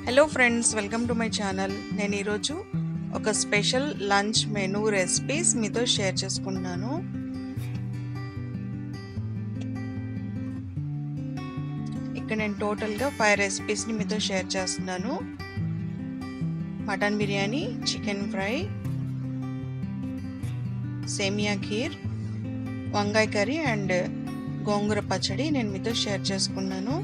Hello friends, welcome to my channel. నేను ఈరోజు ఒక స్పెషల్ లంచ్ మెనూ రెసిపీస్ మీతో షేర్ చేసుకుంటున్నాను. ఇక్కడ నేను టోటల్గా 5 రెసిపీస్ని మీతో షేర్ చేస్తున్నాను. మటన్ బిర్యానీ, చికెన్ ఫ్రై, సేమియా ఖీర్, వంకాయ కర్రీ అండ్ గోంగూర పచ్చడి నేను మీతో షేర్ చేసుకున్నాను.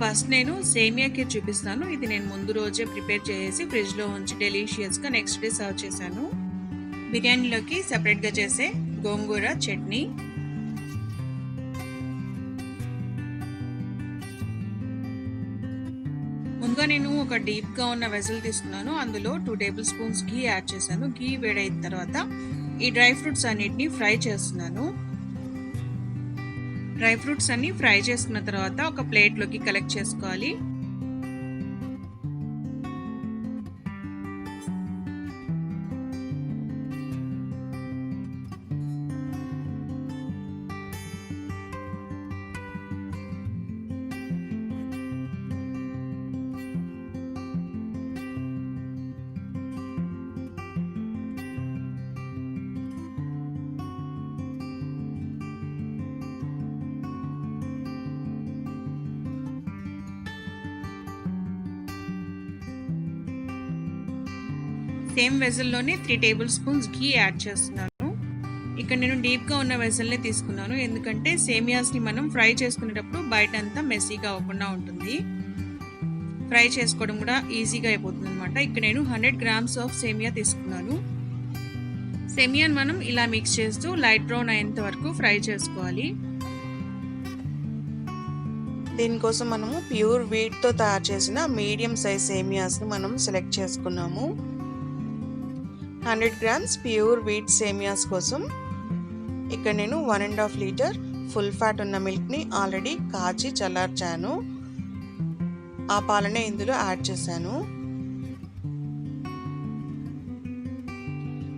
ఫస్ట్ నేను సేమియా ఖీర్ చూపిస్తాను. ఇది నేను ముందు రోజే ప్రిపేర్ చేసి ఫ్రిడ్జ్లో ఉంచి డెలీషియస్గా నెక్స్ట్ డే సర్వ్ చేశాను. బిర్యానీలోకి సపరేట్గా చేసే గోంగూర చట్నీ, ముందుగా నేను ఒక డీప్గా ఉన్న వెజల్ తీసుకున్నాను. అందులో 2 టేబుల్ స్పూన్స్ ఘీ యాడ్ చేశాను. ఘీ వేడైన తర్వాత ఈ డ్రై ఫ్రూట్స్ అన్నిటిని ఫ్రై చేస్తున్నాను. డ్రై ఫ్రూట్స్ అన్ని ఫ్రై చేసుకున్న తర్వాత ఒక ప్లేట్లోకి కలెక్ట్ చేసుకోవాలి. సేమ్ వెజల్లోనే 3 టేబుల్ స్పూన్స్ ఘీ యాడ్ చేస్తున్నాను. ఇక్కడ నేను డీప్గా ఉన్న వెజల్నే తీసుకున్నాను, ఎందుకంటే సేమియాస్ని మనం ఫ్రై చేసుకునేటప్పుడు బయట అంతా మెస్సీగా అవ్వకుండా ఉంటుంది. ఫ్రై చేసుకోవడం కూడా ఈజీగా అయిపోతుంది అనమాట. ఇక్కడ నేను 100 గ్రామ్స్ ఆఫ్ సేమియా తీసుకున్నాను. సేమియాని మనం ఇలా మిక్స్ చేస్తూ లైట్ బ్రౌన్ అయ్యేంత వరకు ఫ్రై చేసుకోవాలి. దీనికోసం మనము ప్యూర్ వీట్తో తయారు చేసిన మీడియం సైజ్ సేమియాస్ని మనం సెలెక్ట్ చేసుకున్నాము. 100 గ్రామ్స్ ప్యూర్ వీట్ సేమియాస్ కోసం ఇక్కడ నేను 1.5 లీటర్ ఫుల్ ఫ్యాట్ ఉన్న మిల్క్ని ఆల్రెడీ కాచి చల్లార్చాను. ఆ పాలనే ఇందులో యాడ్ చేశాను.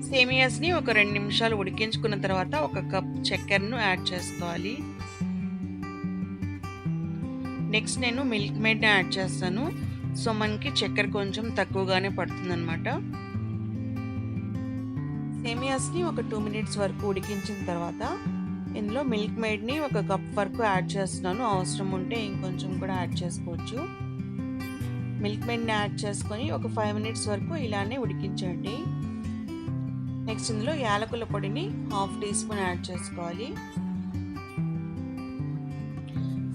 సేమియాస్ని ఒక 2 నిమిషాలు ఉడికించుకున్న తర్వాత 1 కప్ చక్కెరను యాడ్ చేసుకోవాలి. నెక్స్ట్ నేను మిల్క్ మేడ్ని యాడ్ చేస్తాను. సో మనకి చక్కెర కొంచెం తక్కువగానే పడుతుంది అనమాట. సేమియాస్ని ఒక 2 మినిట్స్ వరకు ఉడికించిన తర్వాత ఇందులో మిల్క్ మేడ్ని 1 కప్ వరకు యాడ్ చేస్తున్నాను. అవసరం ఉంటే ఇంకొంచెం కూడా యాడ్ చేసుకోవచ్చు. మిల్క్ మేడ్ని యాడ్ చేసుకొని ఒక 5 మినిట్స్ వరకు ఇలానే ఉడికించండి. నెక్స్ట్ ఇందులో యాలకుల పొడిని 1/2 టీ స్పూన్ యాడ్ చేసుకోవాలి.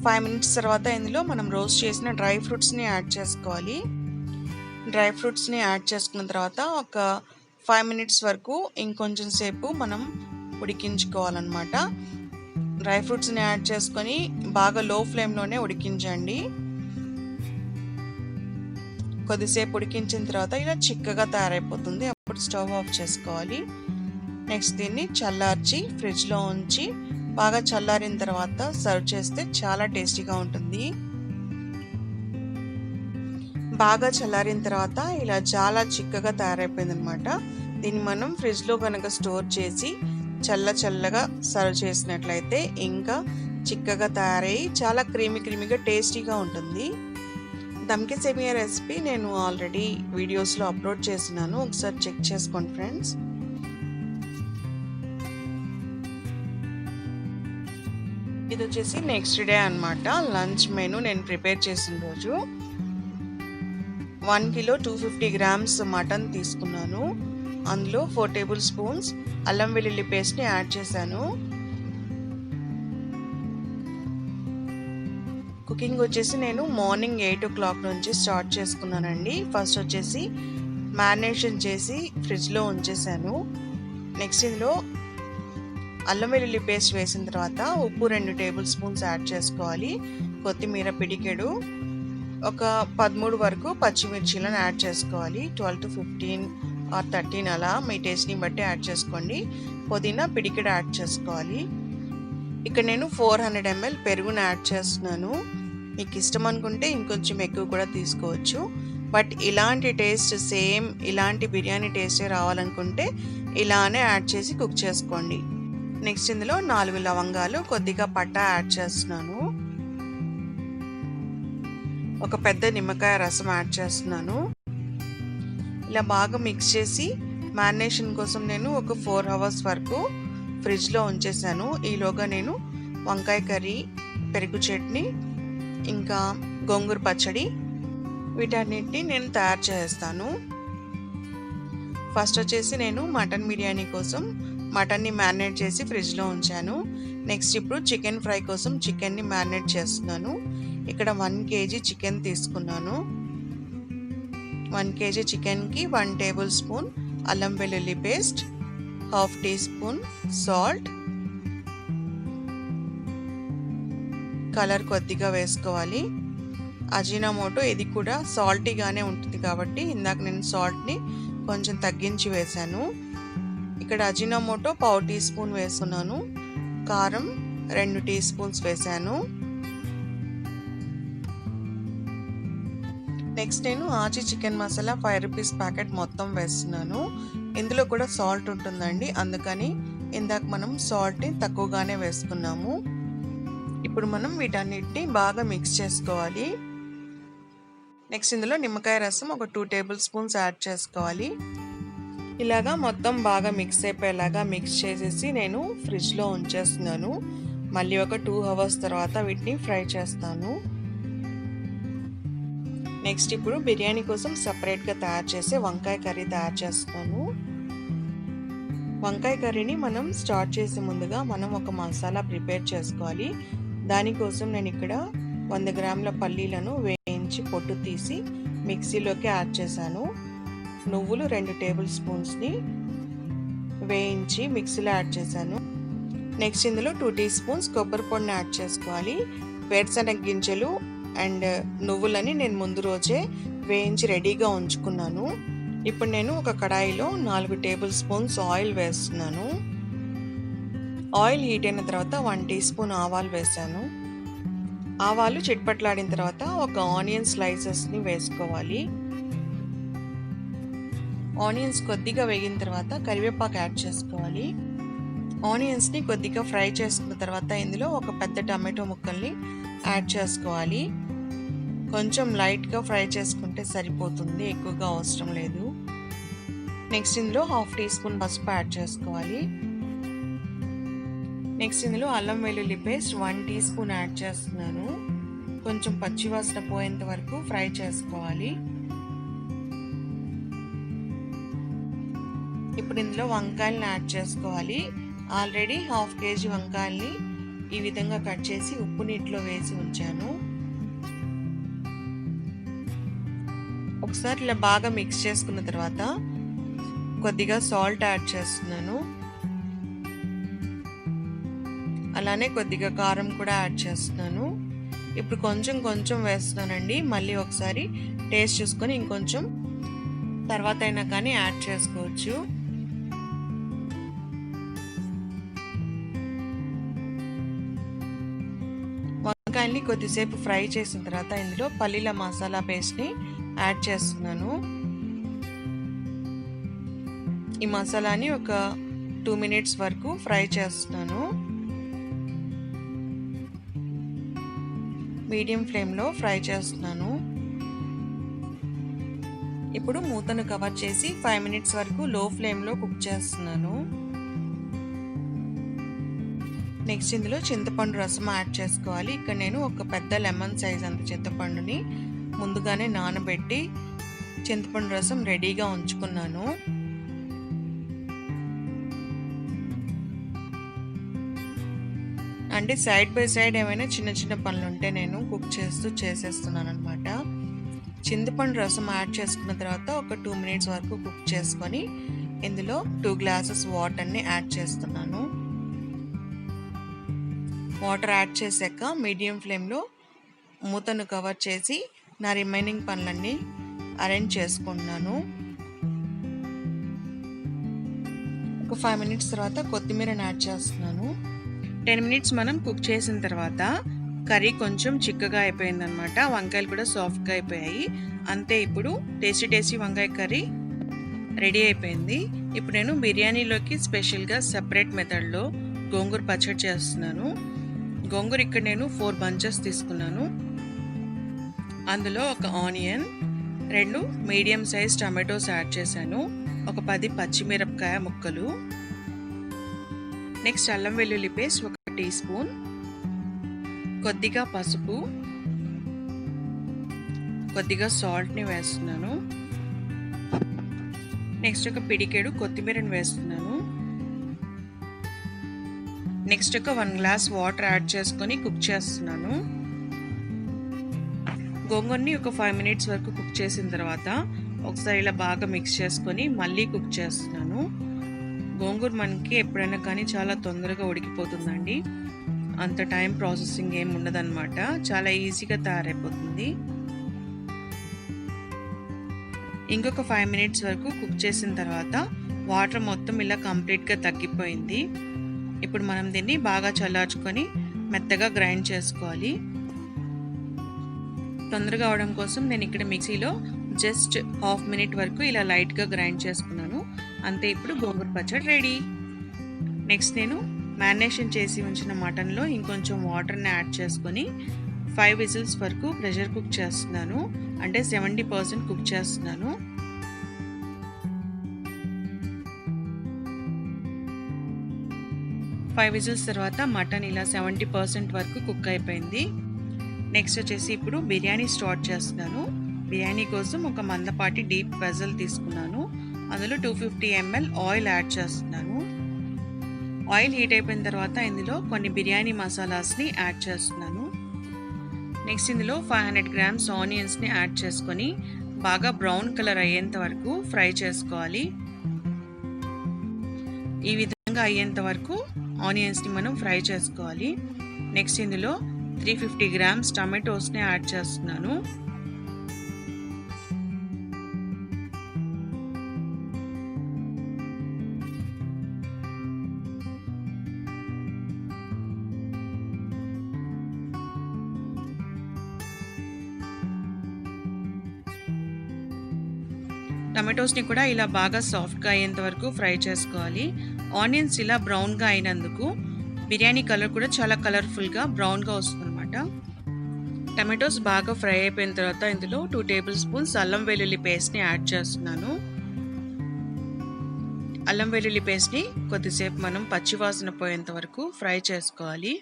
5 మినిట్స్ తర్వాత ఇందులో మనం రోస్ట్ చేసిన డ్రై ఫ్రూట్స్ని యాడ్ చేసుకోవాలి. డ్రై ఫ్రూట్స్ని యాడ్ చేసుకున్న తర్వాత ఒక 5 మినిట్స్ వరకు ఇంకొంచెం సేపు మనం ఉడికించుకోవాలన్నమాట. డ్రై ఫ్రూట్స్ని యాడ్ చేసుకొని బాగా లో ఫ్లేమ్లోనే ఉడికించండి. కొద్దిసేపు ఉడికించిన తర్వాత ఇలా చిక్కగా తయారైపోతుంది. అప్పుడు స్టవ్ ఆఫ్ చేసుకోవాలి. నెక్స్ట్ దీన్ని చల్లార్చి ఫ్రిడ్జ్లో ఉంచి బాగా చల్లారిన తర్వాత సర్వ్ చేస్తే చాలా టేస్టీగా ఉంటుంది. బాగా చల్లారిన తర్వాత ఇలా చాలా చిక్కగా తయారైపోయింది అనమాట. దీన్ని మనం ఫ్రిడ్జ్లో కనుక స్టోర్ చేసి చల్లగా సర్వ్ చేసినట్లయితే ఇంకా చిక్కగా తయారయ్యి చాలా క్రీమీగా టేస్టీగా ఉంటుంది. దమ్కి సేమియా రెసిపీ నేను ఆల్రెడీ వీడియోస్లో అప్లోడ్ చేసినాను, ఒకసారి చెక్ చేసుకోండి ఫ్రెండ్స్. ఇది వచ్చేసి నెక్స్ట్ డే అనమాట. లంచ్ మెనూ నేను ప్రిపేర్ చేసిన రోజు 1 కిలో 250 గ్రామ్స్ మటన్ తీసుకున్నాను. అందులో 4 టేబుల్ స్పూన్స్ అల్లం వెల్లుల్లి పేస్ట్ని యాడ్ చేశాను. కుకింగ్ వచ్చేసి నేను మార్నింగ్ 8 o'clock నుంచి స్టార్ట్ చేసుకున్నానండి. ఫస్ట్ వచ్చేసి మ్యారినేషన్ చేసి ఫ్రిడ్జ్లో ఉంచేసాను. నెక్స్ట్ ఇందులో అల్లం వెల్లుల్లి పేస్ట్ వేసిన తర్వాత ఉప్పు 2 టేబుల్ స్పూన్స్ యాడ్ చేసుకోవాలి. కొత్తిమీర పిడికెడు, ఒక 13 వరకు పచ్చిమిర్చీలను యాడ్ చేసుకోవాలి. 12 to 15 or 13 అలా మీ టేస్ట్ని బట్టి యాడ్ చేసుకోండి. పుదీనా పిడికెడు యాడ్ చేసుకోవాలి. ఇక్కడ నేను 400 ml పెరుగును యాడ్ చేస్తున్నాను. మీకు ఇష్టం అనుకుంటే ఇంకొంచెం ఎక్కువ కూడా తీసుకోవచ్చు. బట్ ఇలాంటి టేస్ట్ ఇలాంటి బిర్యానీ టేస్టే రావాలనుకుంటే ఇలానే యాడ్ చేసి కుక్ చేసుకోండి. నెక్స్ట్ ఇందులో 4 లవంగాలు, కొద్దిగా పట్టా యాడ్ చేస్తున్నాను. ఒక పెద్ద నిమ్మకాయ రసం యాడ్ చేస్తున్నాను. ఇలా బాగా మిక్స్ చేసి మ్యారినేషన్ కోసం నేను ఒక 4 అవర్స్ వరకు ఫ్రిడ్జ్లో ఉంచేసాను. ఈలోగా నేను వంకాయ కర్రీ, పెరుగు చట్నీ, ఇంకా గోంగూర పచ్చడి వీటన్నిటిని నేను తయారు చేస్తాను. ఫస్ట్ వచ్చేసి నేను మటన్ బిర్యానీ కోసం మటన్ని మ్యారినేట్ చేసి ఫ్రిడ్జ్లో ఉంచాను. నెక్స్ట్ ఇప్పుడు చికెన్ ఫ్రై కోసం చికెన్ని మ్యారినేట్ చేస్తున్నాను. ఇక్కడ 1 kg చికెన్ తీసుకున్నాను. 1 kg చికెన్కి 1 టేబుల్ స్పూన్ అల్లం వెల్లుల్లి paste, 1/2 teaspoon salt, colour కొద్దిగా వేసుకోవాలి. అజినోమోటో ఇది కూడా సాల్టీగానే ఉంటుంది కాబట్టి ఇందాక నేను సాల్ట్ని కొంచెం తగ్గించి వేశాను. ఇక్కడ అజినోమోటో 1/2 టీ స్పూన్ వేసుకున్నాను. కారం 2 టీ స్పూన్స్ వేశాను. నెక్స్ట్ నేను ఆచి చికెన్ మసాలా 5 రూపీస్ ప్యాకెట్ మొత్తం వేస్తున్నాను. ఇందులో కూడా సాల్ట్ ఉంటుందండి, అందుకని ఇందాక మనం సాల్ట్ని తక్కువగానే వేసుకున్నాము. ఇప్పుడు మనం వీటన్నిటిని బాగా మిక్స్ చేసుకోవాలి. నెక్స్ట్ ఇందులో నిమ్మకాయ రసం ఒక 2 టేబుల్ స్పూన్స్ యాడ్ చేసుకోవాలి. ఇలాగా మొత్తం బాగా మిక్స్ అయిపోయేలాగా మిక్స్ చేసేసి నేను ఫ్రిడ్జ్లో ఉంచేస్తున్నాను. మళ్ళీ ఒక 2 అవర్స్ తర్వాత వీటిని ఫ్రై చేస్తాను. నెక్స్ట్ ఇప్పుడు బిర్యానీ కోసం సపరేట్గా తయారు చేసే వంకాయ కర్రీ తయారు చేస్తాను. వంకాయ కర్రీని మనం స్టార్ట్ చేసే ముందుగా మనం ఒక మసాలా ప్రిపేర్ చేసుకోవాలి. దానికోసం నేను ఇక్కడ 100 గ్రాముల పల్లీలను వేయించి పొట్టు తీసి మిక్సీలోకి యాడ్ చేశాను. నువ్వులు 2 టేబుల్ స్పూన్స్ని వేయించి మిక్సీలో యాడ్ చేశాను. నెక్స్ట్ ఇందులో 2 టీ స్పూన్స్ కొబ్బరి పొడిని యాడ్ చేసుకోవాలి. వేరుశనగ గింజలు అండ్ నువ్వులని నేను ముందు రోజే వేయించి రెడీగా ఉంచుకున్నాను. ఇప్పుడు నేను ఒక కడాయిలో 4 టేబుల్ స్పూన్స్ ఆయిల్ వేస్తున్నాను. ఆయిల్ హీట్ అయిన తర్వాత 1 టీ స్పూన్ ఆవాలు వేసాను. ఆవాలు చిట్పట్లాడిన తర్వాత ఒక ఆనియన్ స్లైసెస్ని వేసుకోవాలి. ఆనియన్స్ కొద్దిగా వేగిన తర్వాత కరివేపాకు యాడ్ చేసుకోవాలి. ఆనియన్స్ని కొద్దిగా ఫ్రై చేసుకున్న తర్వాత ఇందులో ఒక పెద్ద టమాటో ముక్కల్ని యాడ్ చేసుకోవాలి. కొంచెం లైట్గా ఫ్రై చేసుకుంటే సరిపోతుంది, ఎక్కువగా అవసరం లేదు. నెక్స్ట్ ఇందులో 1/2 టీ స్పూన్ పసుపు యాడ్ చేసుకోవాలి. నెక్స్ట్ ఇందులో అల్లం వెల్లుల్లి పేస్ట్ 1 టీ స్పూన్ యాడ్ చేస్తున్నాను. కొంచెం పచ్చివాసన పోయేంత వరకు ఫ్రై చేసుకోవాలి. ఇప్పుడు ఇందులో వంకాయలను యాడ్ చేసుకోవాలి. ఆల్రెడీ 1/2 kg వంకాయల్ని ఈ విధంగా కట్ చేసి ఉప్పు నీటిలో వేసి ఉంచాను. ఒకసారి ఇలా బాగా మిక్స్ చేసుకున్న తర్వాత కొద్దిగా సాల్ట్ యాడ్ చేస్తున్నాను. అలానే కొద్దిగా కారం కూడా యాడ్ చేస్తున్నాను. ఇప్పుడు కొంచెం వేస్తున్నానండి. మళ్ళీ ఒకసారి టేస్ట్ చూసుకొని ఇంకొంచెం తర్వాత అయినా కానీ యాడ్ చేసుకోవచ్చు. వంకాయల్ని కొద్దిసేపు ఫ్రై చేసిన తర్వాత ఇందులో పల్లీల మసాలా పేస్ట్ని యాడ్ చేస్తున్నాను. ఈ మసాలాని ఒక 2 మినిట్స్ వరకు ఫ్రై చేస్తున్నాను. మీడియం ఫ్లేమ్లో ఫ్రై చేస్తున్నాను. ఇప్పుడు మూతను కవర్ చేసి 5 మినిట్స్ వరకు లో ఫ్లేమ్లో కుక్ చేస్తున్నాను. నెక్స్ట్ ఇందులో చింతపండు రసం యాడ్ చేసుకోవాలి. ఇక్కడ నేను ఒక పెద్ద లెమన్ సైజ్ అంత చింతపండుని ముందుగానే నానబెట్టి చింతపండు రసం రెడీగా ఉంచుకున్నాను. అంటే సైడ్ బై సైడ్ ఏమైనా చిన్న పనులు ఉంటే నేను కుక్ చేస్తూ చేసేస్తున్నాను అనమాట. చింతపండు రసం యాడ్ చేసుకున్న తర్వాత ఒక 2 మినిట్స్ వరకు కుక్ చేసుకొని ఇందులో 2 గ్లాసెస్ వాటర్ని యాడ్ చేస్తున్నాను. వాటర్ యాడ్ చేశాక మీడియం ఫ్లేమ్లో మూతను కవర్ చేసి నా రిమైనింగ్ పనులన్నీ అరేంజ్ చేసుకుంటున్నాను. ఒక 5 మినిట్స్ తర్వాత కొత్తిమీరని యాడ్ చేస్తున్నాను. 10 మినిట్స్ మనం కుక్ చేసిన తర్వాత కర్రీ కొంచెం చిక్కగా అయిపోయిందనమాట. వంకాయలు కూడా సాఫ్ట్గా అయిపోయాయి. అంతే, ఇప్పుడు టేస్టీ వంకాయ కర్రీ రెడీ అయిపోయింది. ఇప్పుడు నేను బిర్యానీలోకి స్పెషల్గా సపరేట్ మెథడ్లో గోంగూర పచ్చడి చేస్తున్నాను. గోంగూర ఇక్కడ నేను 4 బంచెస్ తీసుకున్నాను. అందులో ఒక onion, 2 medium size tomatoes add చేశాను, ఒక 10 పచ్చిమిరపకాయ ముక్కలు, నెక్స్ట్ అల్లం వెల్లుల్లి పేస్ట్ 1 టీ స్పూన్, కొద్దిగా పసుపు, కొద్దిగా సాల్ట్ని వేస్తున్నాను. నెక్స్ట్ ఒక పిడికెడు కొత్తిమీరని వేస్తున్నాను. నెక్స్ట్ ఒక 1 గ్లాస్ వాటర్ యాడ్ చేసుకొని కుక్ చేస్తున్నాను. గోంగూరని ఒక 5 మినిట్స్ వరకు కుక్ చేసిన తర్వాత ఒకసారి ఇలా బాగా మిక్స్ చేసుకొని మళ్ళీ కుక్ చేస్తున్నాను. గోంగూర మనకి ఎప్పుడైనా కానీ చాలా తొందరగా ఉడికిపోతుందండి. అంత టైం ప్రాసెసింగ్ ఏమి ఉండదన్నమాట, చాలా ఈజీగా తయారైపోతుంది. ఇంకొక 5 మినిట్స్ వరకు కుక్ చేసిన తర్వాత వాటర్ మొత్తం ఇలా కంప్లీట్గా తగ్గిపోయింది. ఇప్పుడు మనం దీన్ని బాగా చల్లార్చుకొని మెత్తగా గ్రైండ్ చేసుకోవాలి. తొందరగా అవడం కోసం నేను ఇక్కడ మిక్సీలో జస్ట్ హాఫ్ మినిట్ వరకు ఇలా లైట్గా గ్రైండ్ చేసుకున్నాను. అంతే, ఇప్పుడు గోంగూర పచ్చడి రెడీ. నెక్స్ట్ నేను మ్యారినేషన్ చేసి ఉంచిన మటన్లో ఇంకొంచెం వాటర్ని యాడ్ చేసుకొని 5 విజిల్స్ వరకు ప్రెషర్ కుక్ చేస్తున్నాను, అంటే 70% కుక్ చేస్తున్నాను. ఫైవ్ విజిల్స్ తర్వాత మటన్ ఇలా 70% వరకు కుక్ అయిపోయింది. నెక్స్ట్ వచ్చేసి ఇప్పుడు బిర్యానీ స్టార్ట్ చేస్తున్నాను. బిర్యానీ కోసం ఒక మందపాటి డీప్ వెజల్ తీసుకున్నాను. అందులో 250 ml ఆయిల్ యాడ్ చేస్తున్నాను. ఆయిల్ హీట్ అయిపోయిన తర్వాత ఇందులో కొన్ని బిర్యానీ మసాలాస్ని యాడ్ చేస్తున్నాను. నెక్స్ట్ ఇందులో 500 గ్రామ్స్ ఆనియన్స్ని యాడ్ చేసుకొని బాగా బ్రౌన్ కలర్ అయ్యేంత వరకు ఫ్రై చేసుకోవాలి. ఈ విధంగా అయ్యేంత వరకు ఆనియన్స్ని మనం ఫ్రై చేసుకోవాలి. నెక్స్ట్ ఇందులో 350 గ్రామ్స్ టమాటోస్ని యాడ్ చేస్తున్నాను. టమాటోస్ని కూడా ఇలా బాగా సాఫ్ట్గా అయ్యేంత వరకు ఫ్రై చేసుకోవాలి. ఆనియన్స్ ఇలా బ్రౌన్గా అయినందుకు బిర్యానీ కలర్ కూడా చాలా కలర్ఫుల్గా బ్రౌన్గా వస్తుందన్నమాట. టమాటోస్ బాగా ఫ్రై అయిపోయిన తర్వాత ఇందులో 2 టేబుల్ స్పూన్స్ అల్లం వెల్లుల్లి పేస్ట్ని యాడ్ చేస్తున్నాను. అల్లం వెల్లుల్లి పేస్ట్ని కొద్దిసేపు మనం పచ్చివాసన పోయేంత వరకు ఫ్రై చేసుకోవాలి.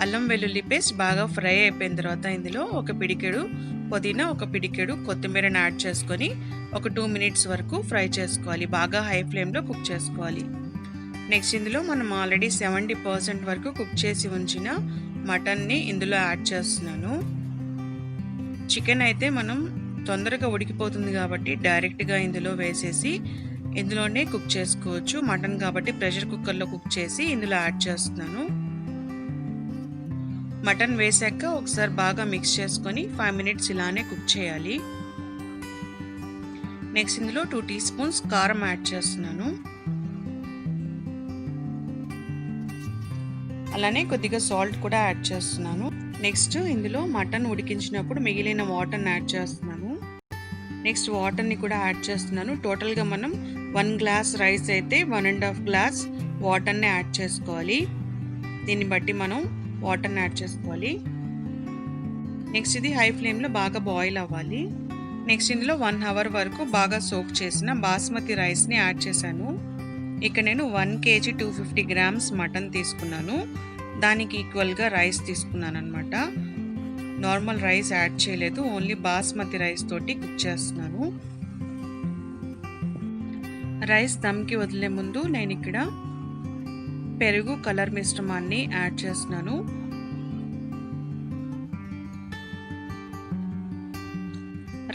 అల్లం వెల్లుల్లి పేస్ట్ బాగా ఫ్రై అయిపోయిన తర్వాత ఇందులో ఒక పిడికెడు పుదీనా, ఒక పిడికెడు కొత్తిమీరని యాడ్ చేసుకొని ఒక 2 మినిట్స్ వరకు ఫ్రై చేసుకోవాలి. బాగా హై ఫ్లేమ్లో కుక్ చేసుకోవాలి. నెక్స్ట్ ఇందులో మనం ఆల్రెడీ 70% వరకు కుక్ చేసి ఉంచిన మటన్ని ఇందులో యాడ్ చేస్తున్నాను. చికెన్ అయితే మనం తొందరగా ఉడికిపోతుంది కాబట్టి డైరెక్ట్గా ఇందులో వేసేసి ఇందులోనే కుక్ చేసుకోవచ్చు. మటన్ కాబట్టి ప్రెషర్ కుక్కర్లో కుక్ చేసి ఇందులో యాడ్ చేస్తున్నాను. మటన్ వేసాక ఒకసారి బాగా మిక్స్ చేసుకొని 5 మినిట్స్ ఇలానే కుక్ చేయాలి. నెక్స్ట్ ఇందులో 2 టీ స్పూన్స్ కారం యాడ్ చేస్తున్నాను. అలానే కొద్దిగా సాల్ట్ కూడా యాడ్ చేస్తున్నాను. నెక్స్ట్ ఇందులో మటన్ ఉడికించినప్పుడు మిగిలిన వాటర్ని యాడ్ చేస్తున్నాను. నెక్స్ట్ వాటర్ని కూడా యాడ్ చేస్తున్నాను. టోటల్గా మనం 1 గ్లాస్ రైస్ అయితే 1.5 గ్లాస్ వాటర్ని యాడ్ చేసుకోవాలి. దీన్ని బట్టి మనం వాటర్ని యాడ్ చేసుకోవాలి. నెక్స్ట్ ఇది హై ఫ్లేమ్లో బాగా బాయిల్ అవ్వాలి. నెక్స్ట్ ఇందులో 1 అవర్ వరకు బాగా సోక్ చేసిన బాస్మతి రైస్ని యాడ్ చేశాను. ఇక్కడ నేను 1 kg 250 గ్రామ్స్ మటన్ తీసుకున్నాను. దానికి ఈక్వల్గా రైస్ తీసుకున్నాను అనమాట. నార్మల్ రైస్ యాడ్ చేయలేదు, ఓన్లీ బాస్మతి రైస్ తోటి కుక్ చేస్తున్నాను. రైస్ దమ్కి వదిలే ముందు నేను ఇక్కడ పెరుగు కలర్ మిశ్రమాన్ని యాడ్ చేస్తున్నాను.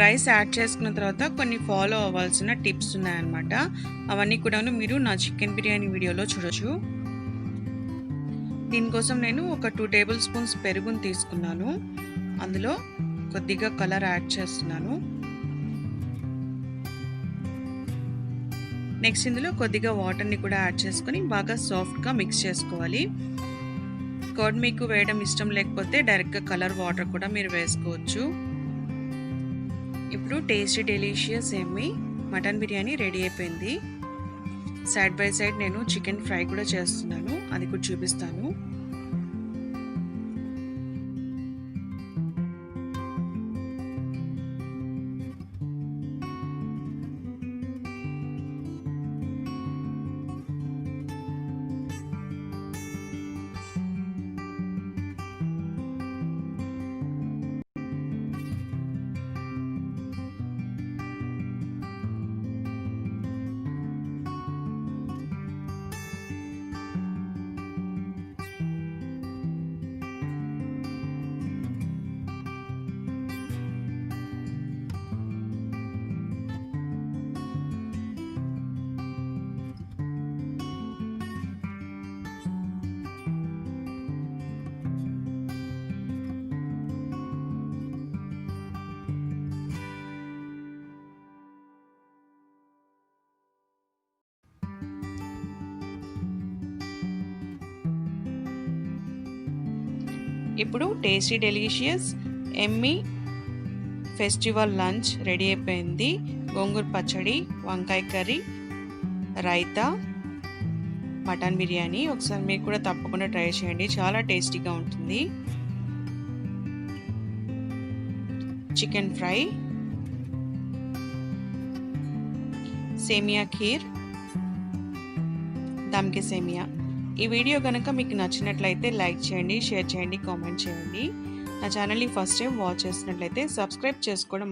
రైస్ యాడ్ చేసుకున్న తర్వాత కొన్ని ఫాలో అవ్వాల్సిన టిప్స్ ఉన్నాయన్నమాట. అవన్నీ కూడా మీరు నా చికెన్ బిర్యానీ వీడియోలో చూడొచ్చు. దీనికోసం నేను ఒక 2 టేబుల్ స్పూన్స్ పెరుగుని తీసుకున్నాను. అందులో కొద్దిగా కలర్ యాడ్ చేస్తున్నాను. నెక్స్ట్ ఇందులో కొద్దిగా వాటర్ని కూడా యాడ్ చేసుకొని బాగా సాఫ్ట్గా మిక్స్ చేసుకోవాలి. కర్డ్ మీకు వేయడం ఇష్టం లేకపోతే డైరెక్ట్గా కలర్ వాటర్ కూడా మీరు వేసుకోవచ్చు. ఇప్పుడు tasty delicious Emmy mutton biryani ready అయిపోయింది. సైడ్ బై సైడ్ నేను చికెన్ ఫ్రై కూడా చేస్తున్నాను, అది కూడా చూపిస్తాను. ఇప్పుడు tasty delicious Emmy festival lunch ready అయిపోయింది. గోంగూర పచ్చడి, వంకాయ కర్రీ, రైతా, మటన్ బిర్యానీ. ఒకసారి మీరు కూడా తప్పకుండా ట్రై చేయండి, చాలా టేస్టీగా ఉంటుంది. చికెన్ ఫ్రై, సేమియా ఖీర్, దమ్కి సేమియా. ఈ వీడియో కనుక మీకు నచ్చినట్లయితే లైక్ చేయండి, షేర్ చేయండి, కామెంట్ చేయండి. నా ఛానల్ని ఫస్ట్ టైం వాచ్ చేసినట్లయితే సబ్స్క్రైబ్ చేసుకోవడం